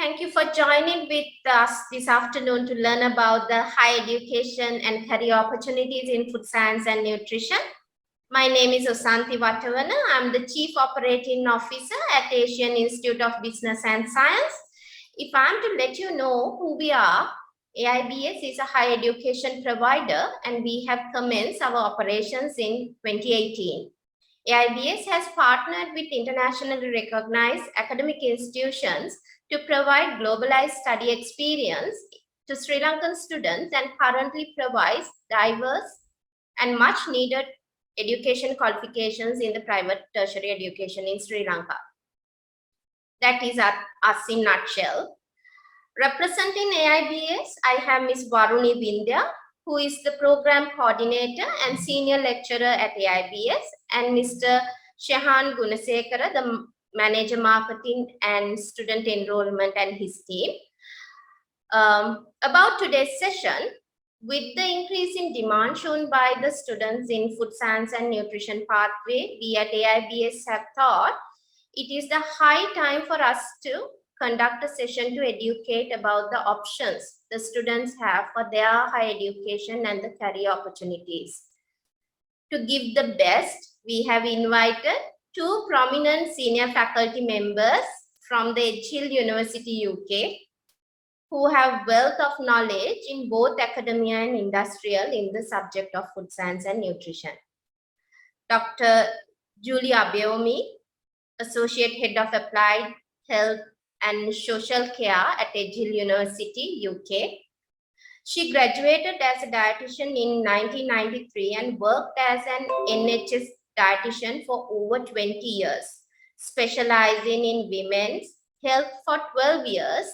Thank you for joining with us this afternoon to learn about the higher education and career opportunities in food science and nutrition. My name is Osanthi Vattavana. I'm the Chief Operating Officer at Asian Institute of Business and Science. If I'm to let you know who we are, AIBS is a higher education provider and we have commenced our operations in 2018. AIBS has partnered with internationally recognized academic institutions to provide globalized study experience to Sri Lankan students and currently provides diverse and much needed education qualifications in the private tertiary education in Sri Lanka. That is us in a nutshell. Representing AIBS, I have Ms. Varuni Vindya, who is the program coordinator and senior lecturer at AIBS, and Mr. Shehan Gunasekara, the manager marketing and student enrollment, and his team. About today's session, with the increase in demand shown by the students in food science and nutrition pathway, we at AIBS have thought it is the high time for us to conduct a session to educate about the options the students have for their higher education and the career opportunities. To give the best, we have invited two prominent senior faculty members from the Edge Hill University, UK, who have wealth of knowledge in both academia and industrial in the subject of food science and nutrition. Dr. Julie Abeomi, Associate Head of Applied Health and Social Care at Edge Hill University, UK. She graduated as a dietitian in 1993 and worked as an NHS dietitian for over 20 years, specializing in women's health for 12 years.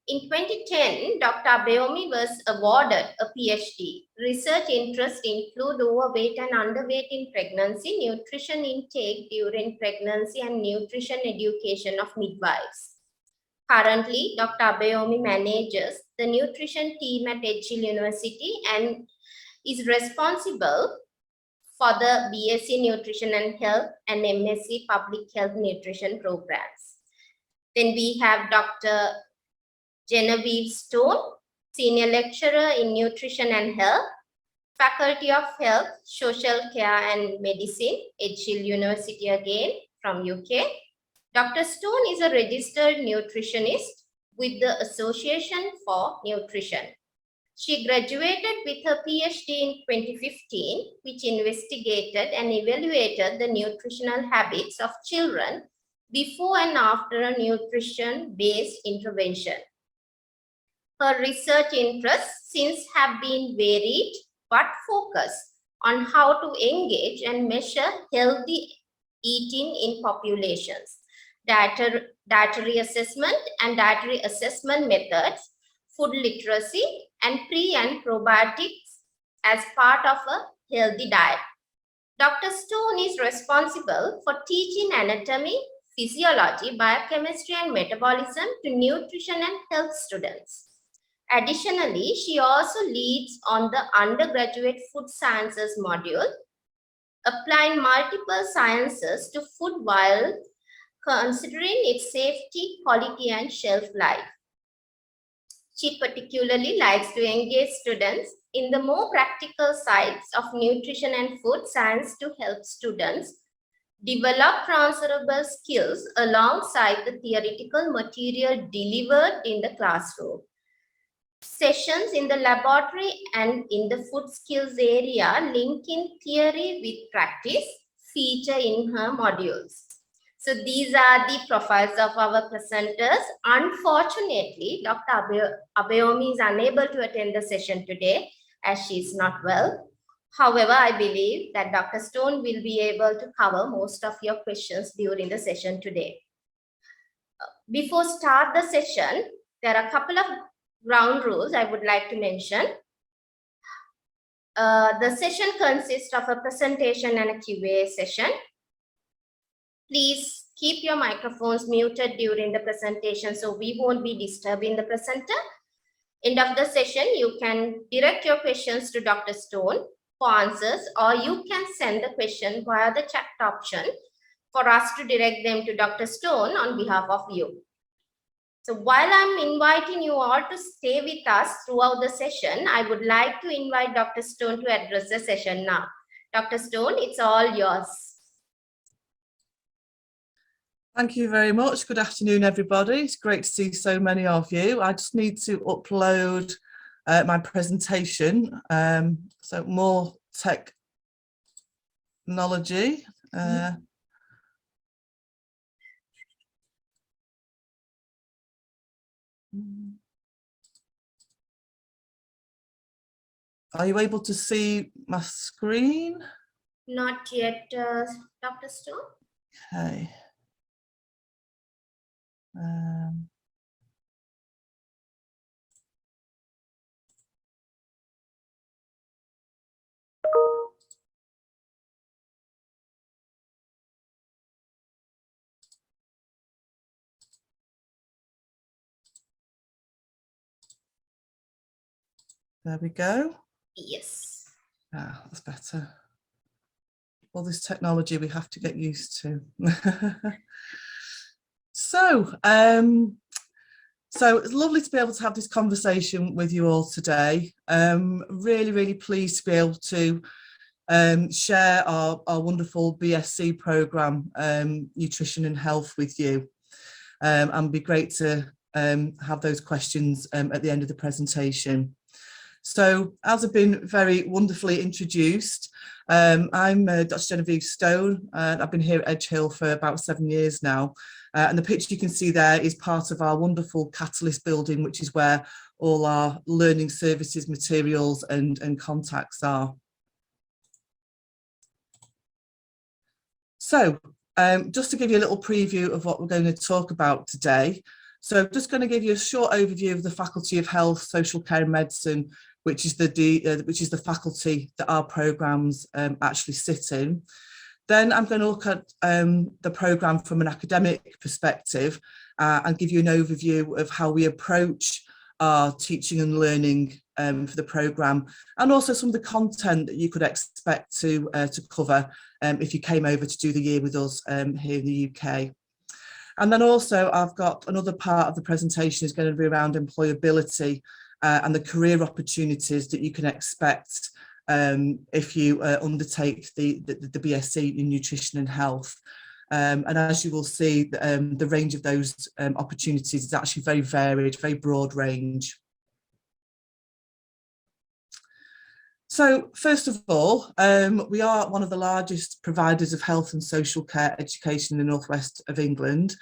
In 2010, Dr. Abeomi was awarded a PhD. Research interests include overweight and underweight in pregnancy, nutrition intake during pregnancy, and nutrition education of midwives. Currently, Dr. Abeomi manages the nutrition team at Edge Hill University and is responsible for the BSc Nutrition and Health and MSc Public Health Nutrition programs. Then we have Dr. Genevieve Stone, Senior Lecturer in Nutrition and Health, Faculty of Health, Social Care and Medicine, Edge Hill University again from UK. Dr. Stone is a registered nutritionist with the Association for Nutrition. She graduated with her PhD in 2015, which investigated and evaluated the nutritional habits of children before and after a nutrition-based intervention. Her research interests since have been varied but focused on how to engage and measure healthy eating in populations, dietary assessment and dietary assessment methods, food literacy, and pre and probiotics as part of a healthy diet. Dr. Stone is responsible for teaching anatomy, physiology, biochemistry, and metabolism to nutrition and health students. Additionally, she also leads on the undergraduate food sciences module, applying multiple sciences to food while considering its safety, quality, and shelf life. She particularly likes to engage students in the more practical sides of nutrition and food science to help students develop transferable skills alongside the theoretical material delivered in the classroom. Sessions in the laboratory and in the food skills area linking theory with practice feature in her modules. So these are the profiles of our presenters. Unfortunately, Dr. Abeomi is unable to attend the session today as she is not well. However, I believe that Dr. Stone will be able to cover most of your questions during the session today. Before start the session, there are a couple of ground rules I would like to mention. The session consists of a presentation and a Q&A session. Please keep your microphones muted during the presentation so we won't be disturbing the presenter. End of the session, you can direct your questions to Dr. Stone for answers, or you can send the question via the chat option for us to direct them to Dr. Stone on behalf of you. So while I'm inviting you all to stay with us throughout the session, I would like to invite Dr. Stone to address the session now. Dr. Stone, it's all yours. Thank you very much. Good afternoon, everybody. It's great to see so many of you. I just need to upload my presentation. So more technology. Are you able to see my screen? Not yet, Dr. Stone. Okay. There we go. Yes. Ah, that's better. All this technology we have to get used to. So it's lovely to be able to have this conversation with you all today. Really, really pleased to be able to share our wonderful BSc programme, Nutrition and Health, with you. And be great to have those questions at the end of the presentation. So, as I've been very wonderfully introduced, I'm Dr. Genevieve Stone. I've been here at Edge Hill for about 7 years now. And the picture you can see there is part of our wonderful Catalyst building, which is where all our learning services, materials and contacts are. So, just to give you a little preview of what we're going to talk about today. So I'm just going to give you a short overview of the Faculty of Health, Social Care and Medicine, which is the faculty that our programmes actually sit in. Then I'm going to look at the programme from an academic perspective and give you an overview of how we approach our teaching and learning for the programme, and also some of the content that you could expect to cover if you came over to do the year with us here in the UK. And then also I've got another part of the presentation is going to be around employability and the career opportunities that you can expect if you undertake the BSc in Nutrition and Health. And as you will see, the range of those opportunities is actually very varied, very broad range. So first of all, we are one of the largest providers of health and social care education in the northwest of England.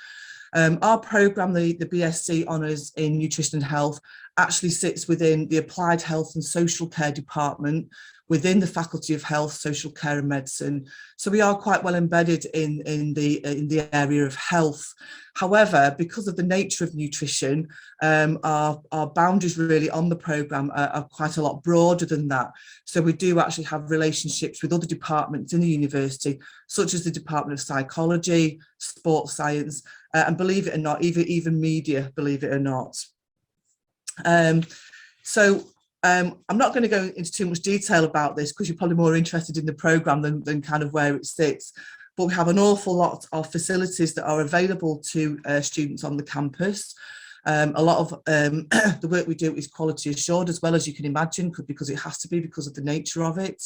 Our programme, the BSc Honours in Nutrition and Health, actually sits within the Applied Health and Social Care Department within the Faculty of Health, Social Care and Medicine. So we are quite well embedded in the area of health. However, because of the nature of nutrition, our boundaries really on the programme are quite a lot broader than that. So we do actually have relationships with other departments in the university, such as the Department of Psychology, Sports Science, and believe it or not, even media, believe it or not. I'm not going to go into too much detail about this because you're probably more interested in the programme than kind of where it sits. But we have an awful lot of facilities that are available to students on the campus. A lot of the work we do is quality assured, as well as you can imagine, because it has to be because of the nature of it.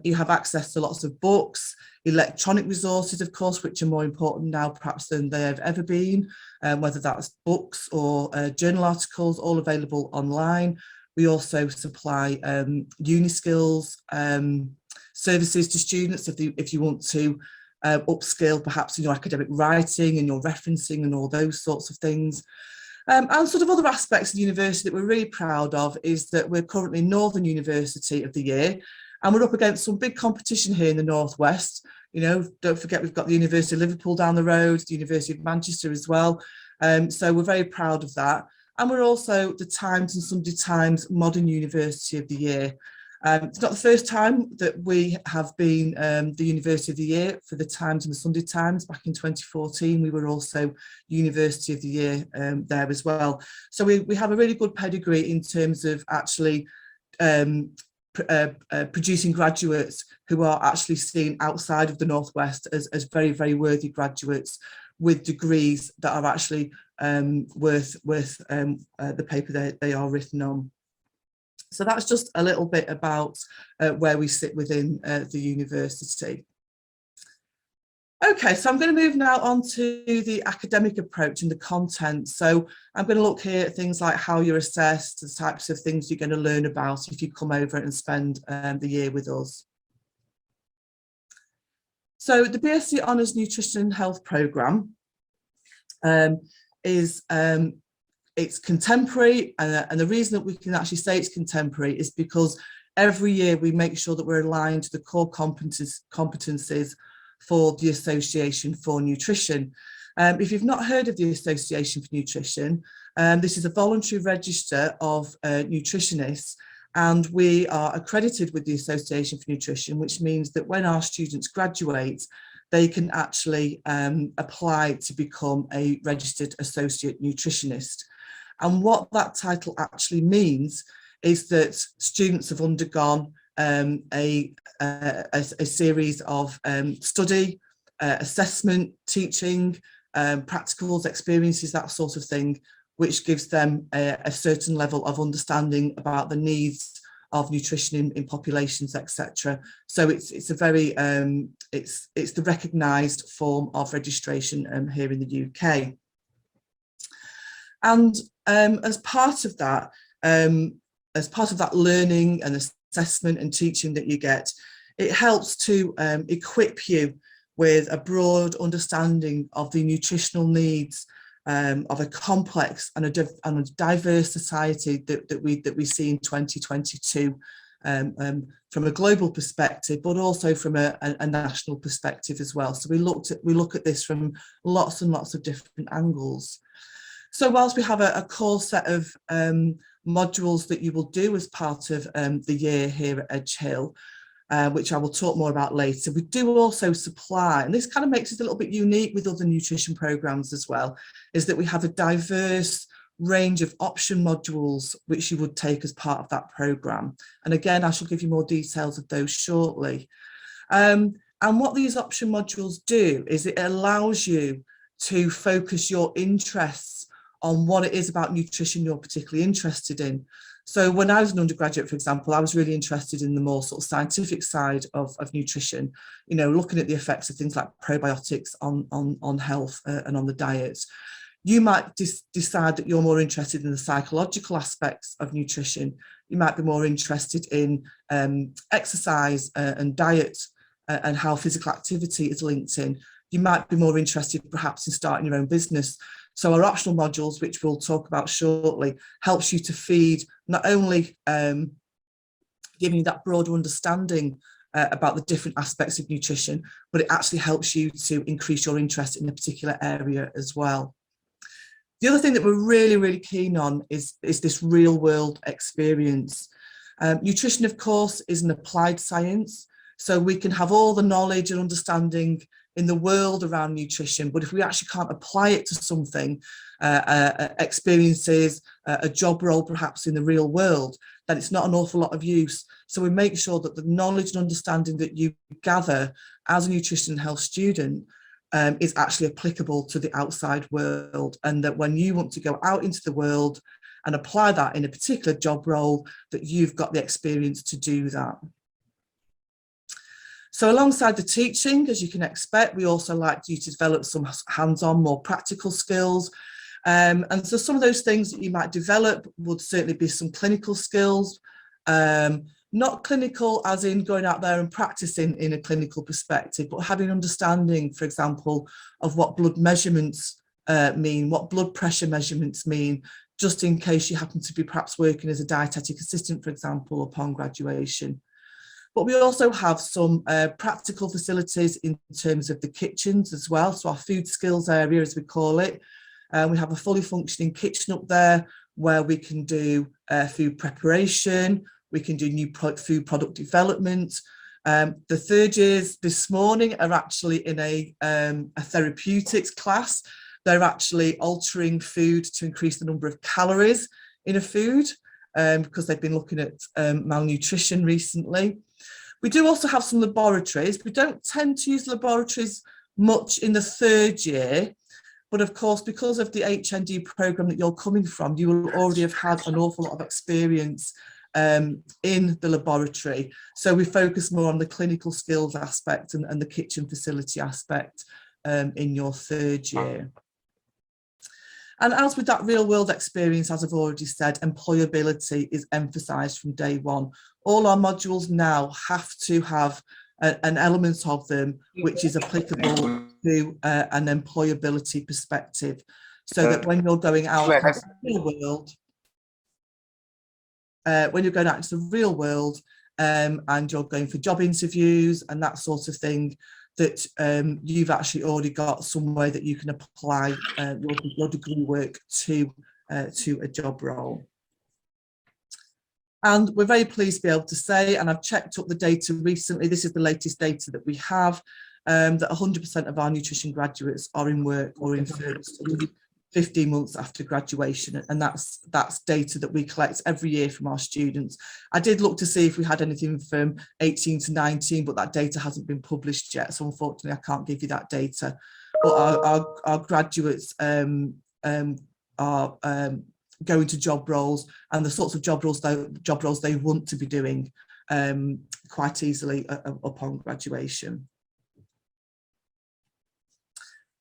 You have access to lots of books, electronic resources, of course, which are more important now perhaps than they have ever been, whether that's books or journal articles, all available online. We also supply uni skills services to students if you want to upskill perhaps in your academic writing and your referencing and all those sorts of things. And sort of other aspects of the university that we're really proud of is that we're currently Northern University of the Year, and we're up against some big competition here in the Northwest. You know, don't forget we've got the University of Liverpool down the road, the University of Manchester as well. So we're very proud of that. And we're also the Times and Sunday Times Modern University of the Year. It's not the first time that we have been the University of the Year for the Times and the Sunday Times. Back in 2014, we were also University of the Year there as well. So we have a really good pedigree in terms of actually producing graduates who are actually seen outside of the Northwest as very, very worthy graduates with degrees that are actually worth the paper they are written on. So that's just a little bit about where we sit within the university. Okay, so I'm going to move now on to the academic approach and the content. So I'm going to look here at things like how you're assessed, the types of things you're going to learn about if you come over and spend the year with us. So the BSc Honours Nutrition and Health Programme is it's contemporary, and the reason that we can actually say it's contemporary is because every year we make sure that we're aligned to the core competencies for the Association for Nutrition. If you've not heard of the Association for Nutrition, this is a voluntary register of nutritionists, and we are accredited with the Association for Nutrition, which means that when our students graduate, they can actually apply to become a registered associate nutritionist. And what that title actually means is that students have undergone a series of study, assessment, teaching, practicals, experiences, that sort of thing, which gives them a certain level of understanding about the needs of nutrition in populations, etc. So it's a very it's the recognised form of registration here in the UK. And as part of that learning and assessment and teaching that you get, it helps to equip you with a broad understanding of the nutritional needs of a complex and a diverse society that we see in 2022 from a global perspective, but also from a national perspective as well. So we look at this from lots and lots of different angles. So whilst we have a core set of modules that you will do as part of the year here at Edge Hill, which I will talk more about later, we do also supply, and this kind of makes it a little bit unique with other nutrition programs as well, is that we have a diverse range of option modules which you would take as part of that program. And again, I shall give you more details of those shortly. And what these option modules do is it allows you to focus your interests on what it is about nutrition you're particularly interested in. So when I was an undergraduate, for example, I was really interested in the more sort of scientific side of nutrition, you know, looking at the effects of things like probiotics on health and on the diet. You might decide that you're more interested in the psychological aspects of nutrition. You might be more interested in exercise and diet and how physical activity is linked in. You might be more interested perhaps in starting your own business. So our optional modules, which we'll talk about shortly, helps you to feed not only giving you that broader understanding about the different aspects of nutrition, but it actually helps you to increase your interest in a particular area as well. The other thing that we're really, really keen on is this real world experience. Nutrition, of course, is an applied science, so we can have all the knowledge and understanding in the world around nutrition, but if we actually can't apply it to something, experiences, a job role perhaps in the real world, then it's not an awful lot of use. So we make sure that the knowledge and understanding that you gather as a nutrition and health student is actually applicable to the outside world, and that when you want to go out into the world and apply that in a particular job role, that you've got the experience to do that. So alongside the teaching, as you can expect, we also like you to develop some hands-on, more practical skills. And so some of those things that you might develop would certainly be some clinical skills, not clinical as in going out there and practicing in a clinical perspective, but having understanding, for example, of what blood measurements mean, what blood pressure measurements mean, just in case you happen to be perhaps working as a dietetic assistant, for example, upon graduation. But we also have some practical facilities in terms of the kitchens as well. So our food skills area, as we call it, we have a fully functioning kitchen up there where we can do food preparation, we can do new food product development. The third years this morning are actually in a therapeutics class. They're actually altering food to increase the number of calories in a food because they've been looking at malnutrition recently. We do also have some laboratories. We don't tend to use laboratories much in the third year, But of course, because of the HND programme that you're coming from, you will already have had an awful lot of experience in the laboratory. So we focus more on the clinical skills aspect and the kitchen facility aspect in your third year. And as with that real world experience, as I've already said, employability is emphasised from day one. All our modules now have to have an element of them which is applicable to an employability perspective, so that when you're going out into the real world, and you're going for job interviews and that sort of thing, that you've actually already got some way that you can apply your degree work to a job role. And we're very pleased to be able to say, and I've checked up the data recently, this is the latest data that we have, that 100% of our nutrition graduates are in work or in further study 15 months after graduation, and that's data that we collect every year from our students. I did look to see if we had anything from 18 to 19, but that data hasn't been published yet, so unfortunately I can't give you that data. But our graduates are going to job roles, and the sorts of job roles they want to be doing quite easily upon graduation.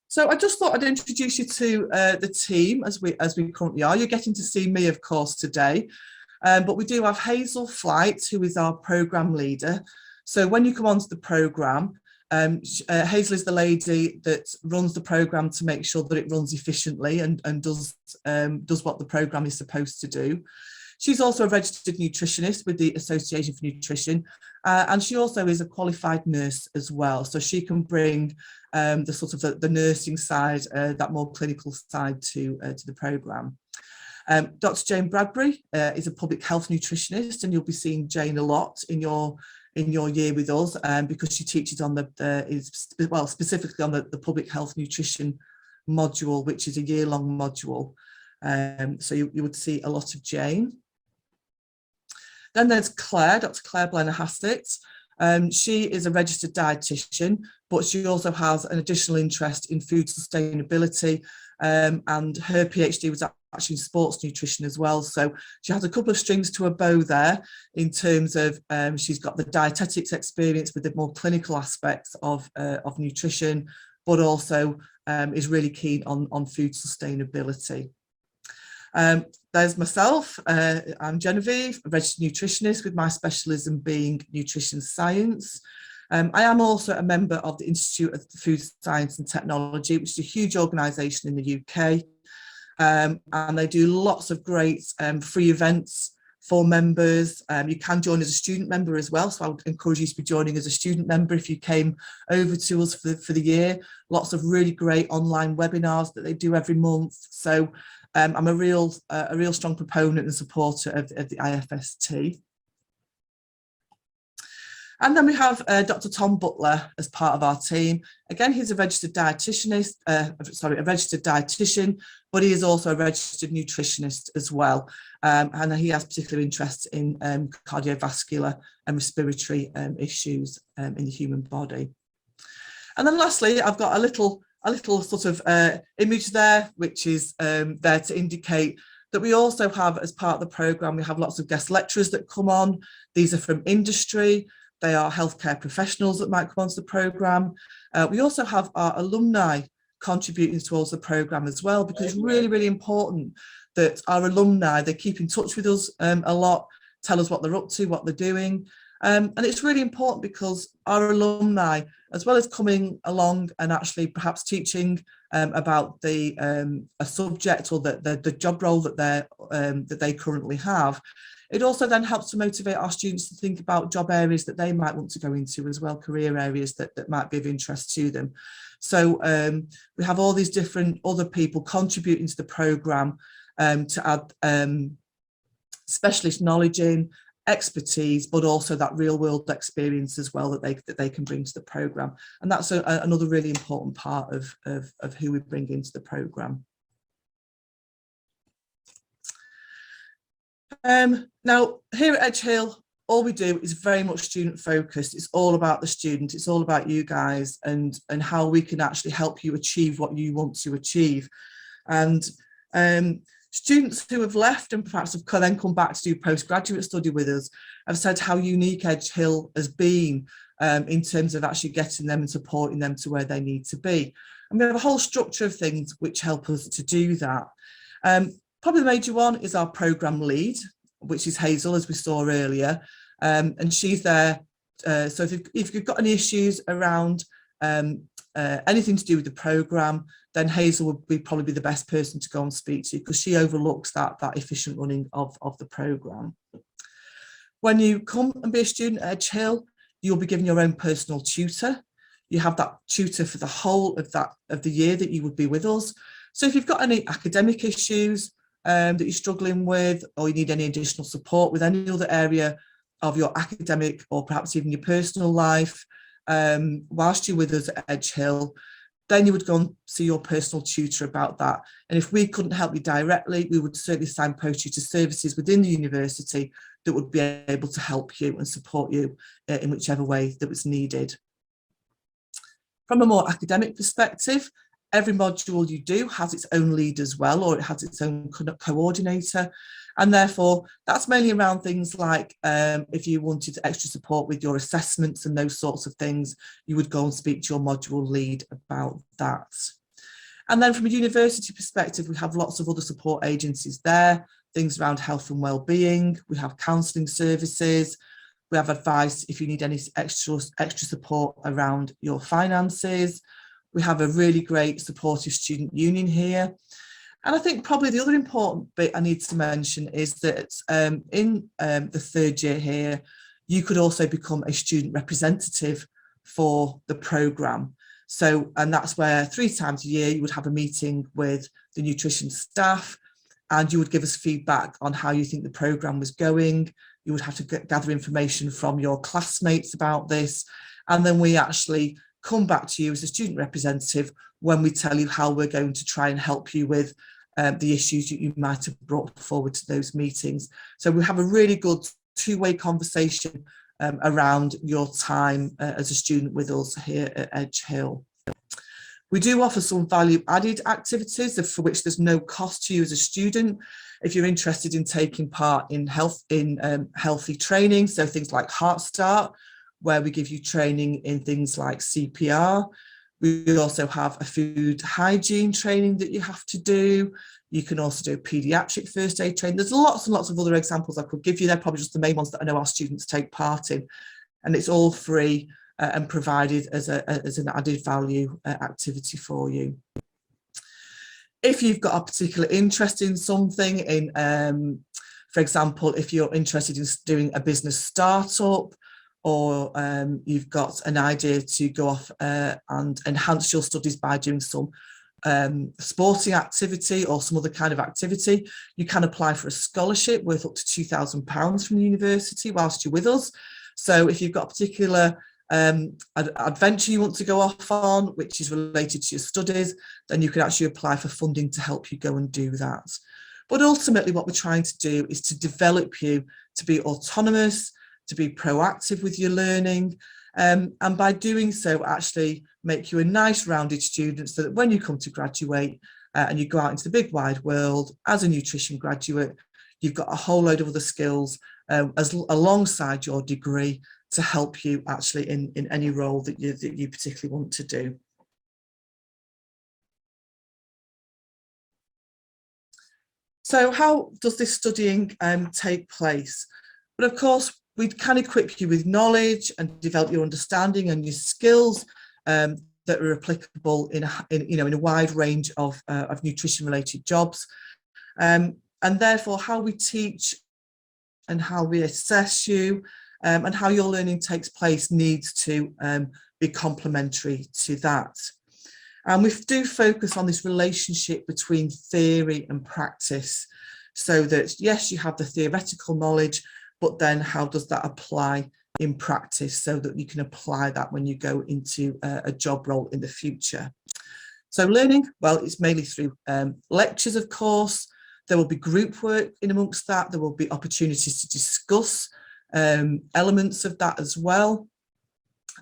So I just thought I'd introduce you to the team as we currently are. You're getting to see me, of course, today, but we do have Hazel Flight, who is our programme leader. So when you come onto the programme, Hazel is the lady that runs the programme to make sure that it runs efficiently and does what the programme is supposed to do. She's also a registered nutritionist with the Association for Nutrition, and she also is a qualified nurse as well. So she can bring the sort of the nursing side, that more clinical side to the programme. Dr. Jane Bradbury is a public health nutritionist, and you'll be seeing Jane a lot in your year with us, because she teaches on specifically on the public health nutrition module, which is a year-long module. So you would see a lot of Jane. Then there's Claire, Dr. Claire Blenner-Hassett. She is a registered dietitian, but she also has an additional interest in food sustainability, and her PhD was actually in sports nutrition as well. So she has a couple of strings to her bow there in terms of she's got the dietetics experience with the more clinical aspects of nutrition, but also is really keen on food sustainability. There's myself, I'm Genevieve, a registered nutritionist with my specialism being nutrition science. I am also a member of the Institute of Food Science and Technology, which is a huge organisation in the UK, and they do lots of great free events for members. You can join as a student member as well, so I would encourage you to be joining as a student member if you came over to us for the year. Lots of really great online webinars that they do every month. So I'm a real strong proponent and supporter of the IFST. And then we have Dr. Tom Butler as part of our team. Again, he's a registered dietitianist, a registered dietitian, but he is also a registered nutritionist as well. And he has particular interest in cardiovascular and respiratory issues in the human body. And then lastly, I've got a little sort of image there, which is there to indicate that we also have, as part of the programme, we have lots of guest lecturers that come on. These are from industry. They are healthcare professionals that might come onto the programme. We also have our alumni contributing towards the programme as well, because it's really, really important that our alumni, they keep in touch with us a lot, tell us what they're up to, what they're doing. And it's really important because our alumni, as well as coming along and actually perhaps teaching about a subject or the job role that they currently have, it also then helps to motivate our students to think about job areas that they might want to go into as well, career areas that might be of interest to them. So we have all these different other people contributing to the programme to add specialist knowledge in, expertise, but also that real world experience as well that they can bring to the programme. And that's another really important part of who we bring into the programme. Now, here at Edge Hill, all we do is very much student focused. It's all about the student. It's all about you guys and how we can actually help you achieve what you want to achieve. And students who have left and perhaps have then come back to do postgraduate study with us have said how unique Edge Hill has been in terms of actually getting them and supporting them to where they need to be. And we have a whole structure of things which help us to do that. Probably the major one is our programme lead, which is Hazel, as we saw earlier, and she's there. So if you've got any issues around anything to do with the programme, then Hazel would probably be the best person to go and speak to, because she overlooks that efficient running of the programme. When you come and be a student at Edge Hill, you'll be given your own personal tutor. You have that tutor for the whole of the year that you would be with us. So if you've got any academic issues that you're struggling with, or you need any additional support with any other area of your academic or perhaps even your personal life, whilst you're with us at Edge Hill, then you would go and see your personal tutor about that. And if we couldn't help you directly, we would certainly signpost you to services within the university that would be able to help you and support you in whichever way that was needed. From a more academic perspective, every module you do has its own lead as well, or it has its own coordinator. And therefore, that's mainly around things like if you wanted extra support with your assessments and those sorts of things, you would go and speak to your module lead about that. And then from a university perspective, we have lots of other support agencies there, things around health and well-being. We have counselling services. We have advice if you need any extra support around your finances. We have a really great supportive student union here. And I think probably the other important bit I need to mention is that in the third year here, you could also become a student representative for the programme. So, and that's where 3 times a year you would have a meeting with the nutrition staff, and you would give us feedback on how you think the programme was going. You would have to gather information from your classmates about this. And then we actually come back to you as a student representative when we tell you how we're going to try and help you with the issues that you might have brought forward to those meetings. So we have a really good two-way conversation around your time as a student with us here at Edge Hill. We do offer some value-added activities for which there's no cost to you as a student. If you're interested in taking part in healthy training, so things like Heart Start, where we give you training in things like CPR. We also have a food hygiene training that you have to do. You can also do a paediatric first aid training. There's lots and lots of other examples I could give you. They're probably just the main ones that I know our students take part in. And it's all free and provided as an added value activity for you. If you've got a particular interest in something, for example, if you're interested in doing a business startup, or you've got an idea to go off and enhance your studies by doing some sporting activity or some other kind of activity, you can apply for a scholarship worth up to £2,000 from the university whilst you're with us. So if you've got a particular adventure you want to go off on, which is related to your studies, then you can actually apply for funding to help you go and do that. But ultimately what we're trying to do is to develop you to be autonomous, to be proactive with your learning, and by doing so actually make you a nice rounded student, so that when you come to graduate and you go out into the big wide world as a nutrition graduate, you've got a whole load of other skills alongside your degree to help you actually in any role that you particularly want to do. So how does this studying take place? But of course, we can equip you with knowledge and develop your understanding and your skills that are applicable in a wide range of nutrition related jobs. And therefore how we teach and how we assess you and how your learning takes place needs to be complementary to that. And we do focus on this relationship between theory and practice, so that yes, you have the theoretical knowledge, but then how does that apply in practice, so that you can apply that when you go into a job role in the future. So learning, well, it's mainly through lectures, of course. There will be group work in amongst that. There will be opportunities to discuss elements of that as well,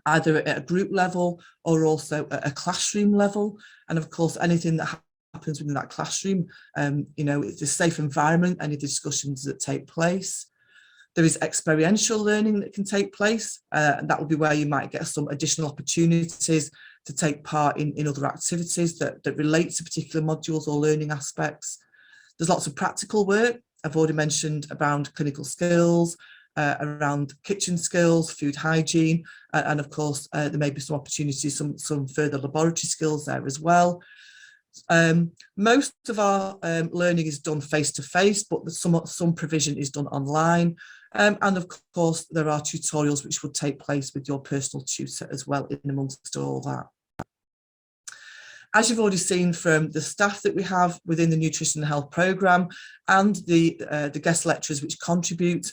either at a group level or also at a classroom level. And of course, anything that happens within that classroom, you know, it's a safe environment, any discussions that take place. There is experiential learning that can take place, and that will be where you might get some additional opportunities to take part in other activities that relate to particular modules or learning aspects. There's lots of practical work. I've already mentioned around clinical skills, around kitchen skills, food hygiene, and of course, there may be some opportunities, some further laboratory skills there as well. Most of our learning is done face-to-face, but some provision is done online. And of course, there are tutorials which would take place with your personal tutor as well in amongst all that. As you've already seen from the staff that we have within the Nutrition and Health programme and the guest lecturers which contribute,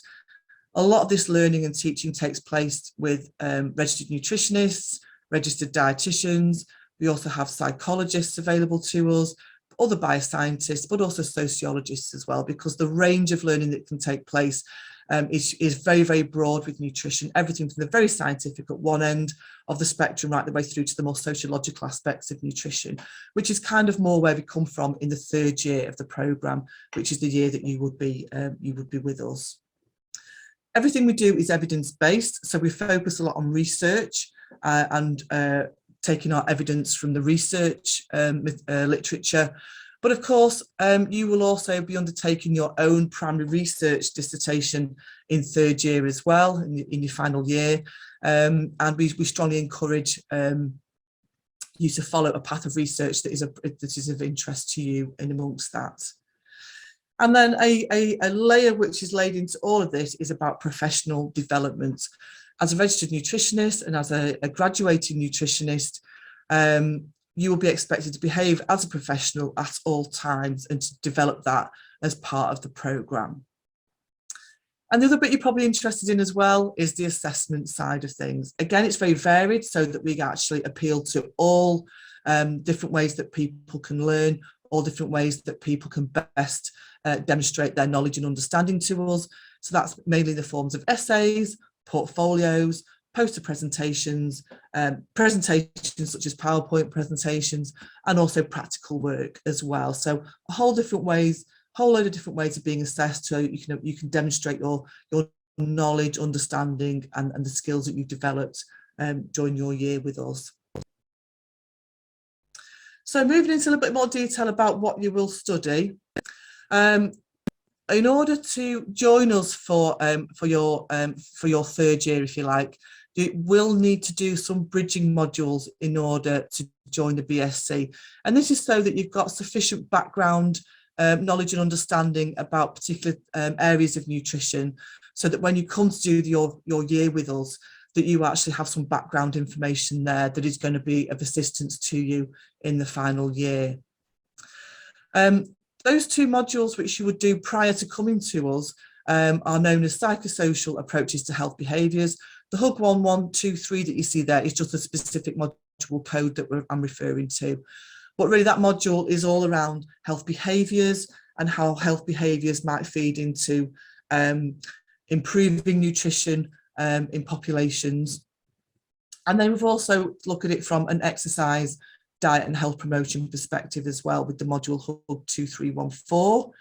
a lot of this learning and teaching takes place with registered nutritionists, registered dietitians. We also have psychologists available to us, other bioscientists, but also sociologists as well, because the range of learning that can take place is very, very broad with nutrition, everything from the very scientific at one end of the spectrum right the way through to the more sociological aspects of nutrition, which is kind of more where we come from in the third year of the programme, which is the year that you would be with us. Everything we do is evidence-based, so we focus a lot on research and taking our evidence from the research literature. But of course, you will also be undertaking your own primary research dissertation in third year as well, in your final year. And we strongly encourage you to follow a path of research that is of interest to you in amongst that. And then a layer which is laid into all of this is about professional development. As a registered nutritionist and as a graduating nutritionist, you will be expected to behave as a professional at all times and to develop that as part of the programme. And the other bit you're probably interested in as well is the assessment side of things. Again, it's very varied so that we actually appeal to all different ways that people can learn, all different ways that people can best demonstrate their knowledge and understanding to us. So that's mainly the forms of essays, portfolios, poster presentations, presentations such as PowerPoint presentations, and also practical work as well. So a whole load of different ways of being assessed, so you can demonstrate your knowledge, understanding, and the skills that you've developed during your year with us. So moving into a little bit more detail about what you will study. In order to join us for your third year, if you like, you will need to do some bridging modules in order to join the BSc. And this is so that you've got sufficient background knowledge and understanding about particular areas of nutrition, so that when you come to do your year with us, that you actually have some background information there that is going to be of assistance to you in the final year. Those two modules which you would do prior to coming to us are known as psychosocial approaches to health behaviours. The HUG 1123 that you see there is just a specific module code that I'm referring to. But really that module is all around health behaviours and how health behaviours might feed into improving nutrition in populations. And then we've also looked at it from an exercise, diet and health promotion perspective as well, with the module HUG 2314.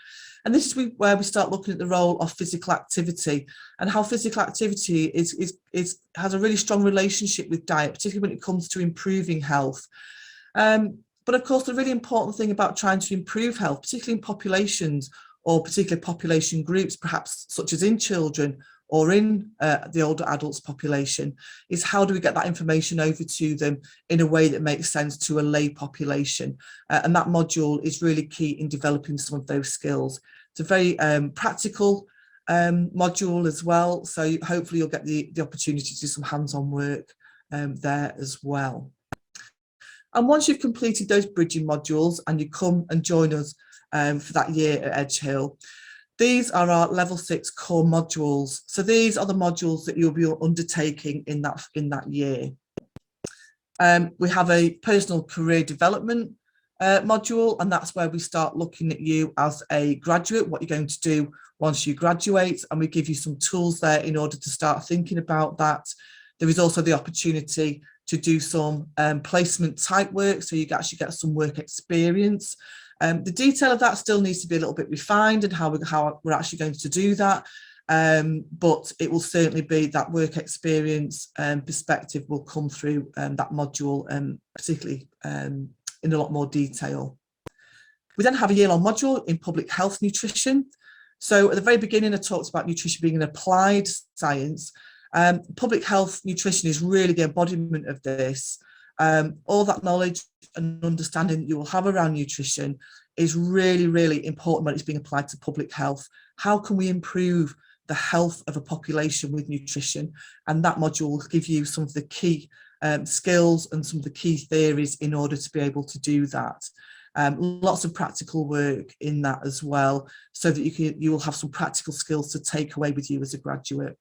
And this is where we start looking at the role of physical activity and how physical activity has a really strong relationship with diet, particularly when it comes to improving health. But of course, the really important thing about trying to improve health, particularly in populations or particular population groups, perhaps such as in children or in the older adults population, is how do we get that information over to them in a way that makes sense to a lay population. And that module is really key in developing some of those skills. It's a very practical module as well, so hopefully you'll get the opportunity to do some hands-on work there as well. And once you've completed those bridging modules and you come and join us for that year at Edge Hill, these are our level 6 core modules. So these are the modules that you'll be undertaking in that year. We have a personal career development module, and that's where we start looking at you as a graduate, what you're going to do once you graduate, and we give you some tools there in order to start thinking about that. There is also the opportunity to do some placement type work, so you actually get some work experience. The detail of that still needs to be a little bit refined, and how we're actually going to do that. But it will certainly be that work experience perspective will come through that module, particularly in a lot more detail. We then have a year-long module in public health nutrition. So at the very beginning, I talked about nutrition being an applied science. Public health nutrition is really the embodiment of this. All that knowledge and understanding that you will have around nutrition is really, really important when it's being applied to public health. How can we improve the health of a population with nutrition? And that module will give you some of the key skills and some of the key theories in order to be able to do that. Lots of practical work in that as well, so that you will have some practical skills to take away with you as a graduate.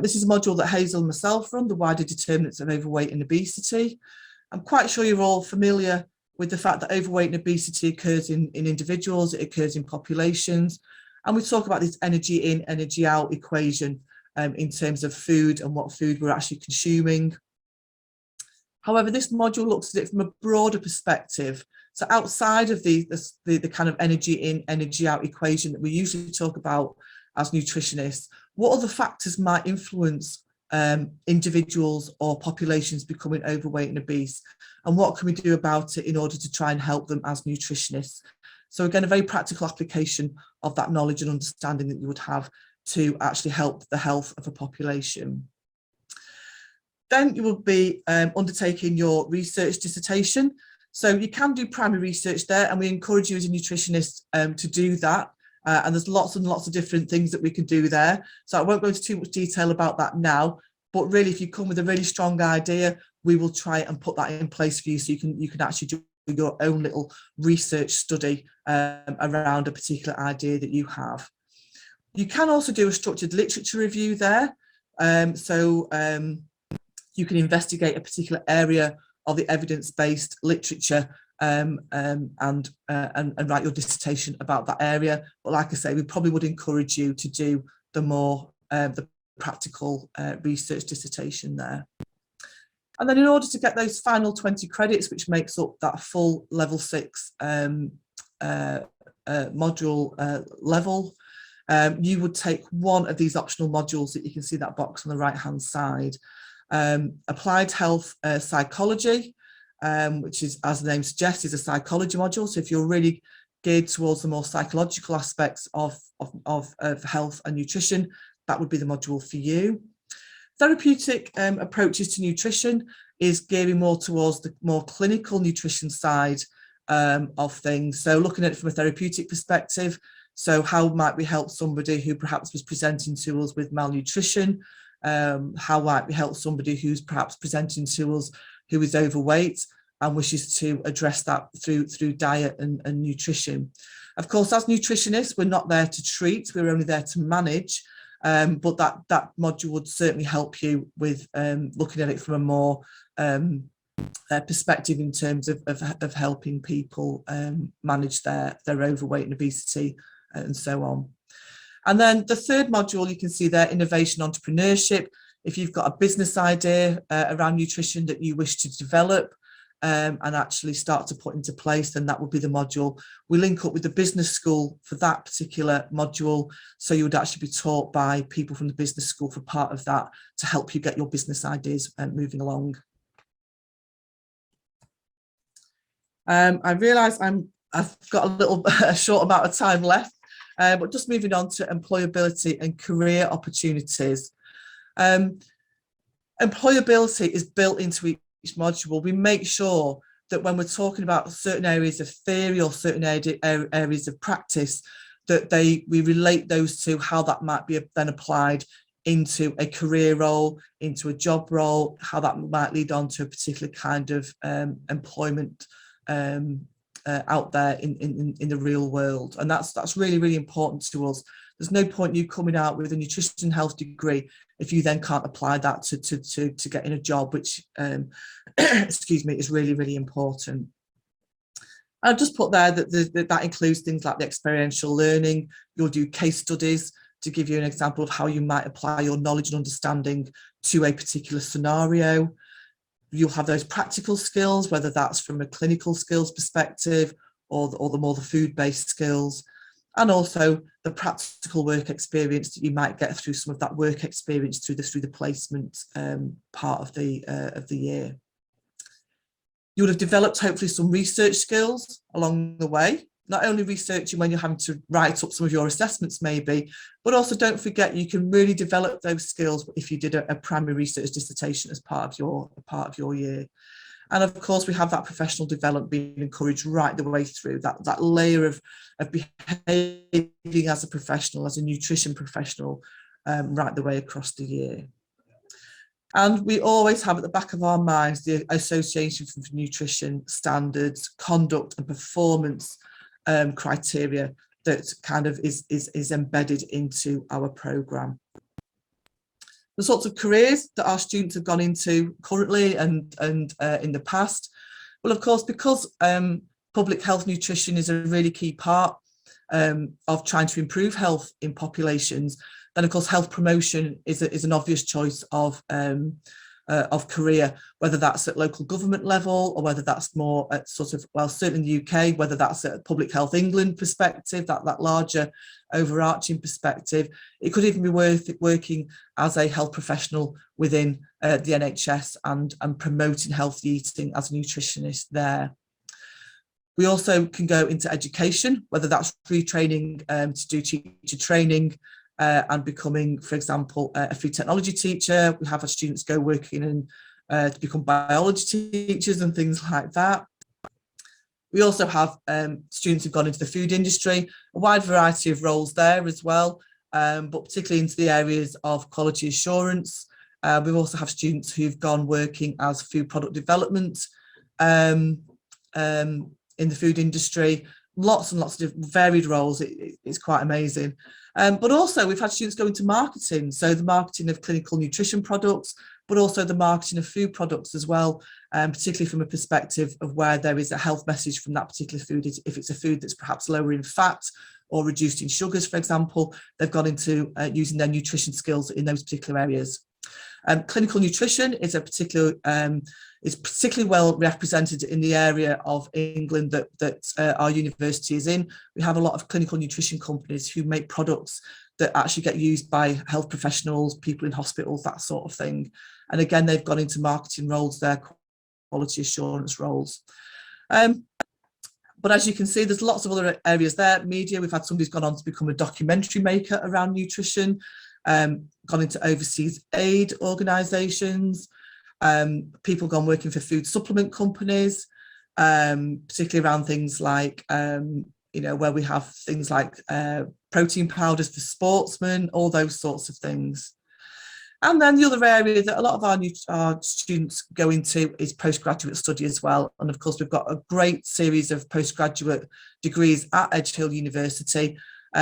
This is a module that Hazel and myself run, the wider determinants of overweight and obesity. I'm quite sure you're all familiar with the fact that overweight and obesity occurs in individuals, it occurs in populations, and we talk about this energy in, energy out equation in terms of food and what food we're actually consuming. However, this module looks at it from a broader perspective. So outside of the kind of energy in, energy out equation that we usually talk about as nutritionists, what other factors might influence individuals or populations becoming overweight and obese, and what can we do about it in order to try and help them as nutritionists? So again, a very practical application of that knowledge and understanding that you would have to actually help the health of a population. Then you will be undertaking your research dissertation. So you can do primary research there, and we encourage you as a nutritionist to do that. And there's lots and lots of different things that we can do there. So I won't go into too much detail about that now, but really, if you come with a really strong idea, we will try and put that in place for you, so you can actually do your own little research study around a particular idea that you have. You can also do a structured literature review there. You can investigate a particular area of the evidence-based literature and write your dissertation about that area. But like I say, we probably would encourage you to do the more the practical research dissertation there. And then in order to get those final 20 credits, which makes up that full level 6 module level, you would take one of these optional modules that you can see that box on the right hand side. Applied health psychology, which is, as the name suggests, is a psychology module. So if you're really geared towards the more psychological aspects of health and nutrition, that would be the module for you. Therapeutic approaches to nutrition is gearing more towards the more clinical nutrition side of things. So looking at it from a therapeutic perspective, so how might we help somebody who perhaps was presenting to us with malnutrition? How might we help somebody who's perhaps presenting to us who is overweight and wishes to address that through diet and nutrition? Of course, as nutritionists, we're not there to treat, we're only there to manage. But that module would certainly help you with looking at it from a more perspective in terms of helping people manage their overweight and obesity and so on. And then the third module you can see there, innovation entrepreneurship. If you've got a business idea around nutrition that you wish to develop and actually start to put into place, then that would be the module. We link up with the business school for that particular module, so you would actually be taught by people from the business school for part of that to help you get your business ideas moving along. I realise I've got a short amount of time left, but just moving on to employability and career opportunities. Employability is built into each module. We make sure that when we're talking about certain areas of theory or certain areas of practice, that we relate those to how that might be then applied into a career role, into a job role, how that might lead on to a particular kind of employment out there in the real world. And that's really, really important to us. There's no point you coming out with a nutrition health degree if you then can't apply that to get in a job, which excuse me, is really, really important. I've just put there that includes things like the experiential learning. You'll do case studies to give you an example of how you might apply your knowledge and understanding to a particular scenario. You'll have those practical skills, whether that's from a clinical skills perspective or the more the food-based skills, and also the practical work experience that you might get through some of that work experience through the placement part of the year. You would have developed hopefully some research skills along the way, not only researching when you're having to write up some of your assessments maybe, but also don't forget you can really develop those skills if you did a primary research dissertation as part of your year. And of course, we have that professional development being encouraged right the way through, that layer of behaving as a professional, as a nutrition professional, right the way across the year. And we always have at the back of our minds the Association for Nutrition Standards, Conduct and Performance criteria that kind of is embedded into our programme. The sorts of careers that our students have gone into currently and in the past. Well, of course, because public health nutrition is a really key part of trying to improve health in populations, then of course health promotion is an obvious choice of career, whether that's at local government level or whether that's more at sort of, well, certainly in the UK, whether that's at Public Health England perspective, that larger overarching perspective. It could even be worth working as a health professional within the NHS and promoting healthy eating as a nutritionist there. We also can go into education, whether that's retraining to do teacher training and becoming, for example, a food technology teacher. We have our students go working in to become biology teachers and things like that. We also have students who've gone into the food industry, a wide variety of roles there as well, but particularly into the areas of quality assurance. We also have students who've gone working as food product development in the food industry, lots and lots of varied roles. It's quite amazing. But also we've had students go into marketing, so the marketing of clinical nutrition products, but also the marketing of food products as well, particularly from a perspective of where there is a health message from that particular food. If it's a food that's perhaps lower in fat or reduced in sugars, for example, they've gone into using their nutrition skills in those particular areas. Clinical nutrition is is particularly well represented in the area of England that our university is in. We have a lot of clinical nutrition companies who make products that actually get used by health professionals, people in hospitals, that sort of thing. And again, they've gone into marketing roles there, quality assurance roles. But as you can see, there's lots of other areas there. Media, we've had somebody who's gone on to become a documentary maker around nutrition, gone into overseas aid organisations, people gone working for food supplement companies, particularly around things like, where we have things like protein powders for sportsmen, all those sorts of things. And then the other area that a lot of our students go into is postgraduate study as well. And of course, we've got a great series of postgraduate degrees at Edge Hill University,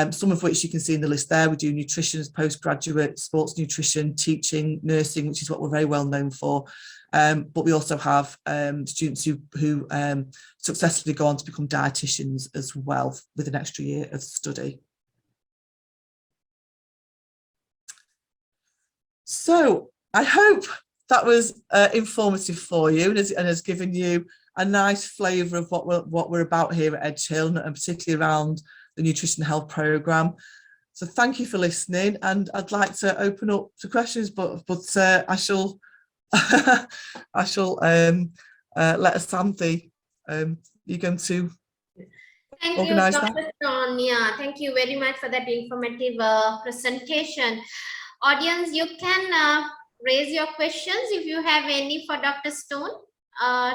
some of which you can see in the list there. We do nutrition as postgraduate, sports nutrition, teaching, nursing, which is what we're very well known for. But we also have students who successfully go on to become dietitians as well with an extra year of study. So I hope that was informative for you and has given you a nice flavour of what we're about here at Edge Hill, and particularly around the Nutrition Health Programme. So thank you for listening, and I'd like to open up to questions, but I shall let Asanthe, you're going to Thank you, Dr. Stone. Yeah, thank you very much for that informative presentation. Audience, you can raise your questions if you have any for Dr. Stone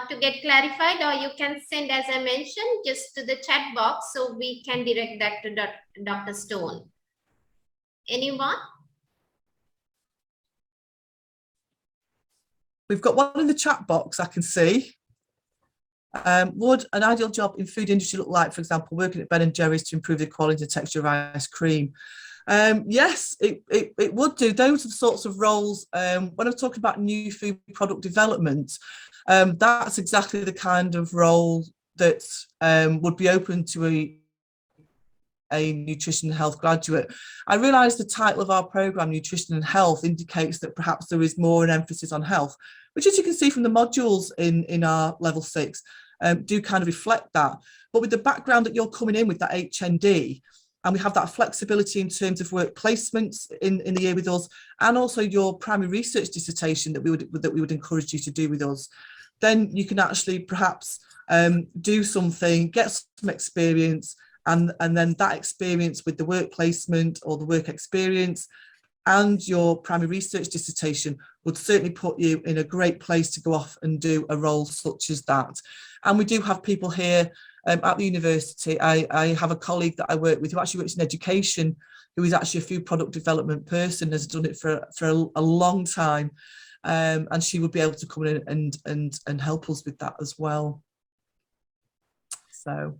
to get clarified, or you can send, as I mentioned, just to the chat box so we can direct that to Dr. Stone. Anyone? We've got one in the chat box I can see. Would an ideal job in food industry look like, for example, working at Ben & Jerry's to improve the quality and texture of ice cream? Yes, it would do. Those are the sorts of roles. When I'm talking about new food product development, that's exactly the kind of role that would be open to a nutrition and health graduate. I realise the title of our programme, Nutrition and Health, indicates that perhaps there is more an emphasis on health, which, as you can see from the modules in our level 6, do kind of reflect that. But with the background that you're coming in with, that HND, and we have that flexibility in terms of work placements in the year with us, and also your primary research dissertation that we would encourage you to do with us, then you can actually perhaps do something, get some experience, and then that experience with the work placement or the work experience and your primary research dissertation would certainly put you in a great place to go off and do a role such as that. And we do have people here at the university. I have a colleague that I work with who actually works in education, who is actually a food product development person, has done it for a long time, and she would be able to come in and help us with that as well. So.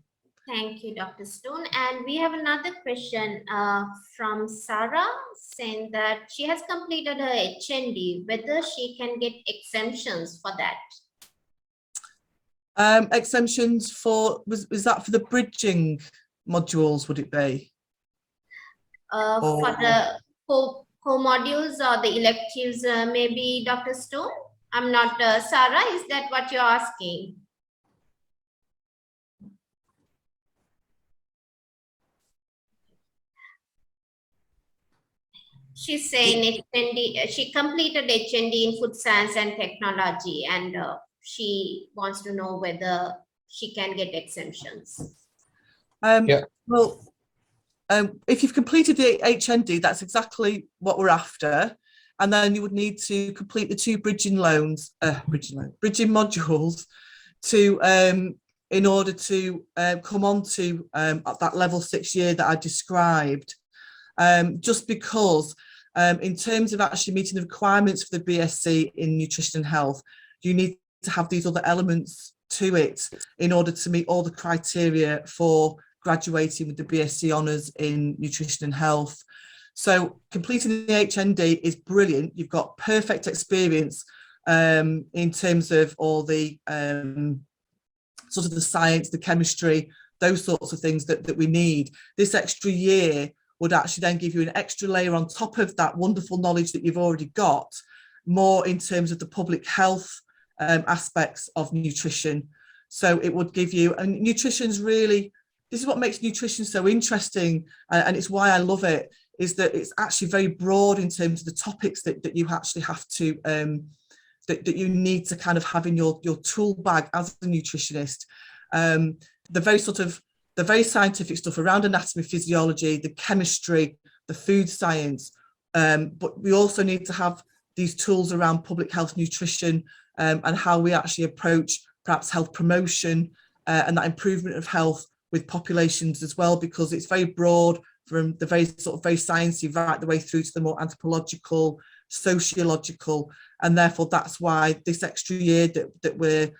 Thank you, Dr. Stone. And we have another question from Sarah, saying that she has completed her HND, whether she can get exemptions for that. Exemptions for, was that for the bridging modules, would it be? For the core modules or the electives, maybe, Dr. Stone? I'm not, Sarah, is that what you're asking? She's saying HND, she completed HND in food science and technology, and she wants to know whether she can get exemptions. Well, if you've completed the HND, that's exactly what we're after. And then you would need to complete the 2 bridging modules to in order to come on to that level 6 year that I described. Just because in terms of actually meeting the requirements for the BSc in nutrition and health, you need to have these other elements to it in order to meet all the criteria for graduating with the BSc honours in nutrition and health. So completing the HND is brilliant. You've got perfect experience in terms of all the sort of the science, the chemistry, those sorts of things that we need. This extra year would actually then give you an extra layer on top of that wonderful knowledge that you've already got, more in terms of the public health aspects of nutrition. So it would give you, and nutrition's really, this is what makes nutrition so interesting, and it's why I love it, is that it's actually very broad in terms of the topics that you actually have to, that you need to kind of have in your tool bag as a nutritionist. The very scientific stuff around anatomy, physiology, the chemistry, the food science, but we also need to have these tools around public health nutrition and how we actually approach perhaps health promotion and that improvement of health with populations as well, because it's very broad, from the very sort of very sciencey right the way through to the more anthropological, sociological, and therefore that's why this extra year that we're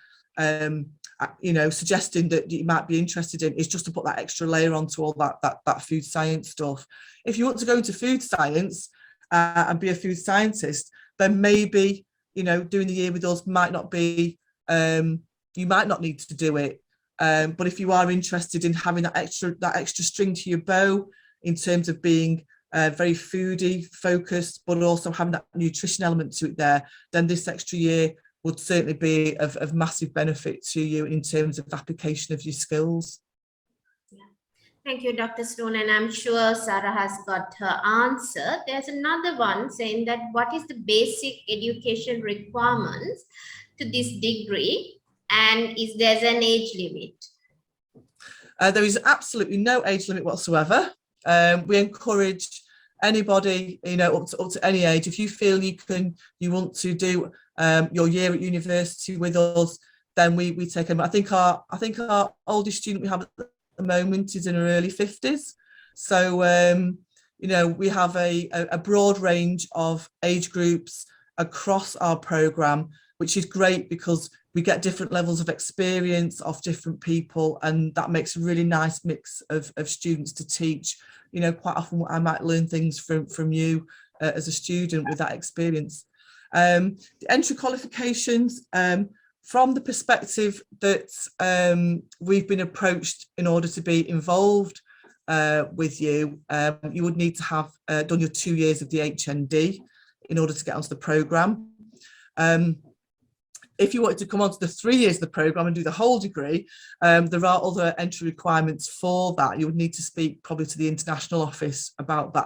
suggesting that you might be interested in is just to put that extra layer onto all that food science stuff. If you want to go into food science and be a food scientist, then maybe doing the year with us might not be, you might not need to do it. But if you are interested in having that extra string to your bow in terms of being very foodie focused, but also having that nutrition element to it there, then this extra year would certainly be of massive benefit to you in terms of application of your skills. Yeah. Thank you, Dr. Stone, and I'm sure Sarah has got her answer. There's another one saying that what is the basic education requirements to this degree, and is there an age limit? There is absolutely no age limit whatsoever. We encourage anybody, up to any age. If you feel you want to do your year at university with us, then we take them. I think our oldest student we have at the moment is in her early 50s. So we have a broad range of age groups across our programme, which is great because we get different levels of experience of different people, and that makes a really nice mix of students to teach. Quite often I might learn things from you as a student with that experience. The entry qualifications, from the perspective that we've been approached in order to be involved with you, you would need to have done your 2 years of the HND in order to get onto the programme. If you wanted to come on to the 3 years of the programme and do the whole degree, there are other entry requirements for that. You would need to speak probably to the international office about that.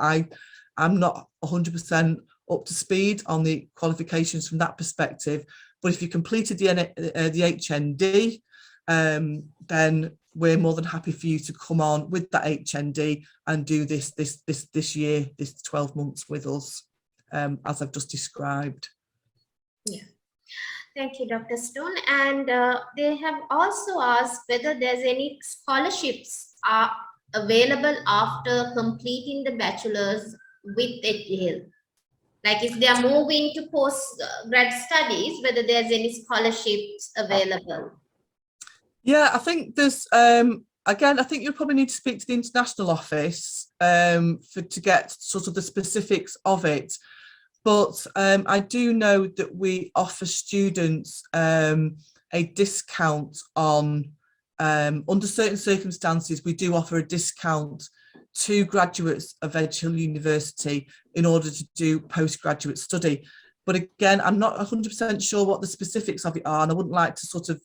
I'm not 100% up to speed on the qualifications from that perspective, but if you completed the HND, then we're more than happy for you to come on with that HND and do this year, this 12 months with us, as I've just described. Yeah. Thank you, Dr. Stone. And they have also asked whether there's any scholarships are available after completing the bachelor's with Yale. Like if they are moving to post-grad studies, whether there's any scholarships available. Yeah, I think there's, again, I think you'll probably need to speak to the international office to get sort of the specifics of it. But I do know that we offer students a discount on, under certain circumstances, we do offer a discount to graduates of Edge Hill University in order to do postgraduate study. But again, I'm not 100% sure what the specifics of it are, and I wouldn't like to sort of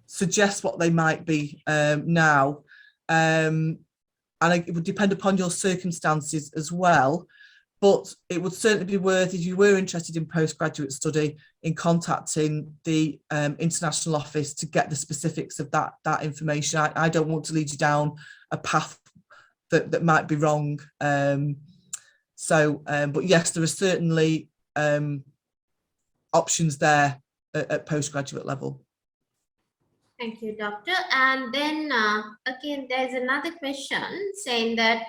suggest what they might be now. And it would depend upon your circumstances as well. But it would certainly be worth, if you were interested in postgraduate study, in contacting the international office to get the specifics of that information. I don't want to lead you down a path that might be wrong. But yes, there are certainly options there at postgraduate level. Thank you, Doctor. And then again, there's another question saying that,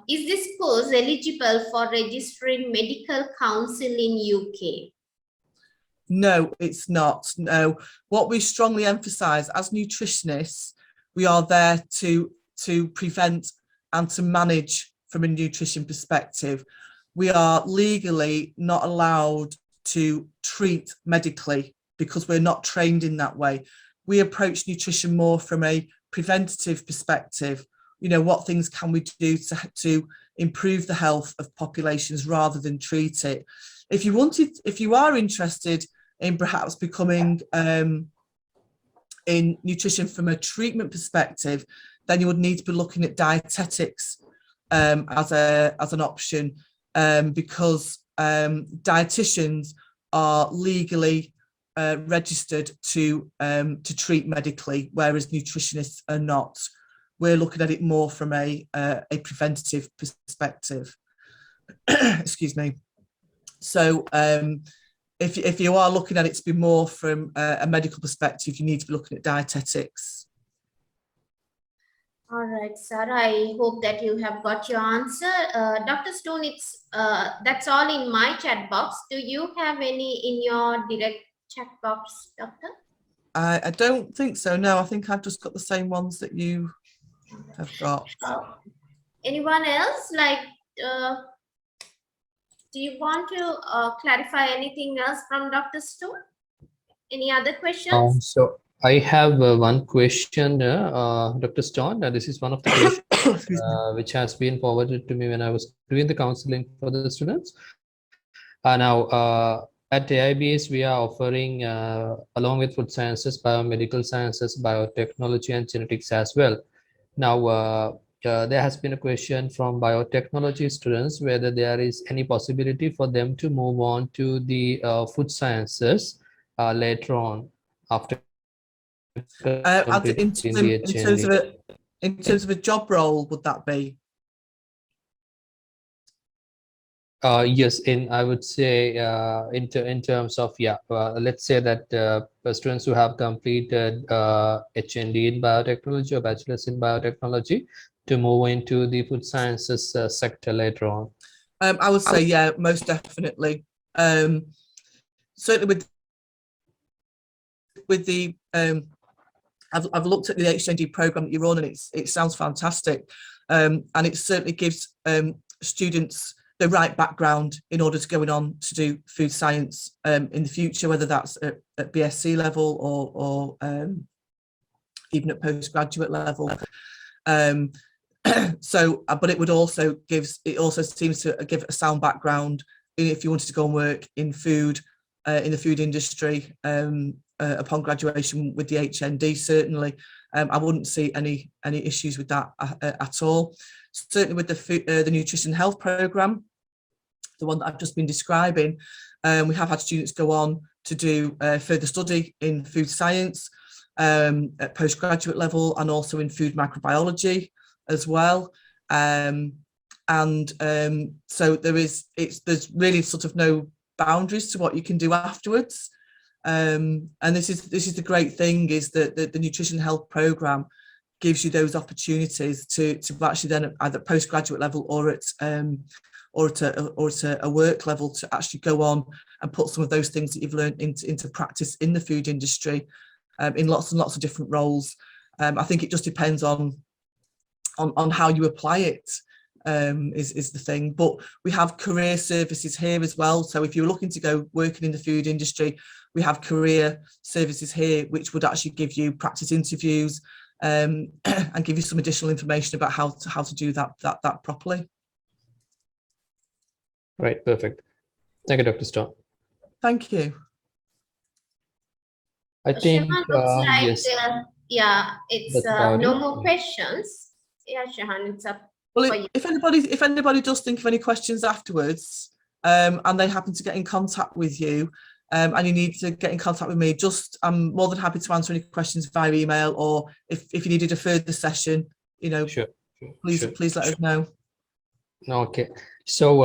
is this course eligible for registering medical council in UK? No, it's not. No. What we strongly emphasise as nutritionists, we are there to prevent and to manage from a nutrition perspective. We are legally not allowed to treat medically because we're not trained in that way. We approach nutrition more from a preventative perspective. You know, what things can we do to improve the health of populations rather than treat it? If you are interested in perhaps becoming in nutrition from a treatment perspective, then you would need to be looking at dietetics as an option, because dietitians are legally registered to treat medically, whereas nutritionists are not. We're looking at it more from a preventative perspective. Excuse me. So if you are looking at it to be more from a medical perspective, you need to be looking at dietetics. All right, Sarah, I hope that you have got your answer. Dr. Stone, that's all in my chat box. Do you have any in your direct chat box, Doctor? I don't think so, no. I think I've just got the same ones that you have got. Anyone else? Like, do you want to clarify anything else from Dr. Stone? Any other questions? So I have one question, Dr. Stone. This is one of the questions which has been forwarded to me when I was doing the counseling for the students. Now, at AIBS, we are offering, along with food sciences, biomedical sciences, biotechnology, and genetics as well. Now, there has been a question from biotechnology students whether there is any possibility for them to move on to the food sciences later on after in terms of a job role, would that be? Yes, I would say in terms of, yeah, let's say that students who have completed HND in biotechnology or bachelor's in biotechnology to move into the food sciences sector later on. I would say, yeah, most definitely. Certainly with the I've looked at the HND program that you're on, and it sounds fantastic, and it certainly gives students the right background in order to going on to do food science in the future, whether that's at BSc level or even at postgraduate level. So, but it would also seems to give a sound background if you wanted to go and work in food, in the food industry upon graduation with the HND. Certainly, I wouldn't see any issues with that at all. Certainly with the nutrition health programme, the one that I've just been describing, we have had students go on to do further study in food science at postgraduate level, and also in food microbiology as well. So there's really sort of no boundaries to what you can do afterwards. And this is the great thing, is that the nutrition health programme gives you those opportunities to actually then either postgraduate level or at a work level to actually go on and put some of those things that you've learned into practice in the food industry, in lots and lots of different roles. I think it just depends on how you apply it, is the thing. But we have career services here as well. So if you're looking to go working in the food industry, we have career services here, which would actually give you practice interviews and give you some additional information about how to do that properly. Right, perfect. Thank you, Dr. Stone. Thank you. I think Shahan, looks like yes, yeah, it's that's no about more it. questions. Yeah, Shahan, it's up. Well, if anybody does think of any questions afterwards, and they happen to get in contact with you, and you need to get in contact with me, I'm more than happy to answer any questions via email, or if you needed a further session, Sure. please let us know. Okay, so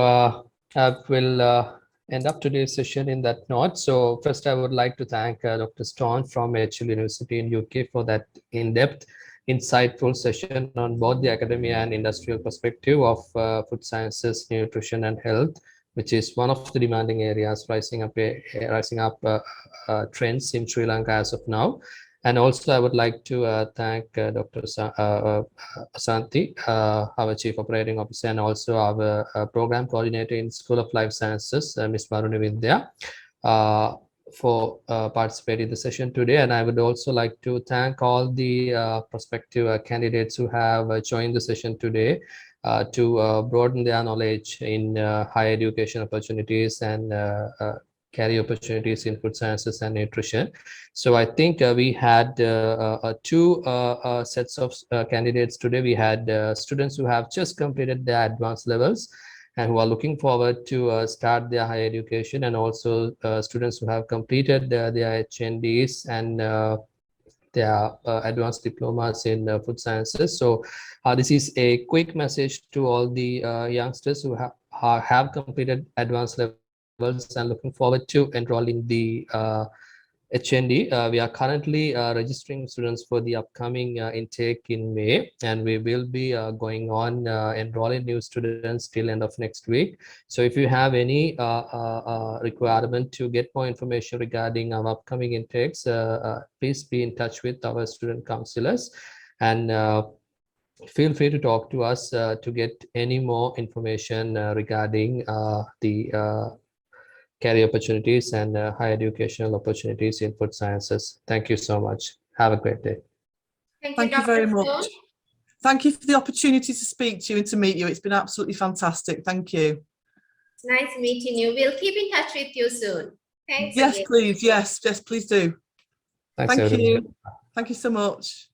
I will end up today's session in that note. So first, I would like to thank Dr. Stone from HL University in UK for that in-depth, insightful session on both the academia and industrial perspective of food sciences, nutrition, and health, which is one of the demanding areas rising up trends in Sri Lanka as of now. And also, I would like to thank Dr. Santi, our Chief Operating Officer, and also our Program Coordinator in School of Life Sciences, Ms. Varuni Vidya, for participating in the session today. And I would also like to thank all the prospective candidates who have joined the session today to broaden their knowledge in higher education opportunities and career opportunities in food sciences and nutrition. So I think we had two sets of candidates today. We had students who have just completed their advanced levels and who are looking forward to start their higher education, and also students who have completed their HNDs and their advanced diplomas in food sciences. So this is a quick message to all the youngsters who have completed advanced levels and looking forward to enroll in the HND. We are currently registering students for the upcoming intake in May, and we will be going on enrolling new students till end of next week. So if you have any requirement to get more information regarding our upcoming intakes, please be in touch with our student counselors, and feel free to talk to us to get any more information regarding the career opportunities and higher educational opportunities in food sciences. Thank you so much. Have a great day. Thank you very much. Thank you for the opportunity to speak to you and to meet you. It's been absolutely fantastic. Thank you. It's nice meeting you. We'll keep in touch with you soon. Thanks. Yes, again. please. Yes, please do. Thanks, Thank everyone. you. Thank you so much.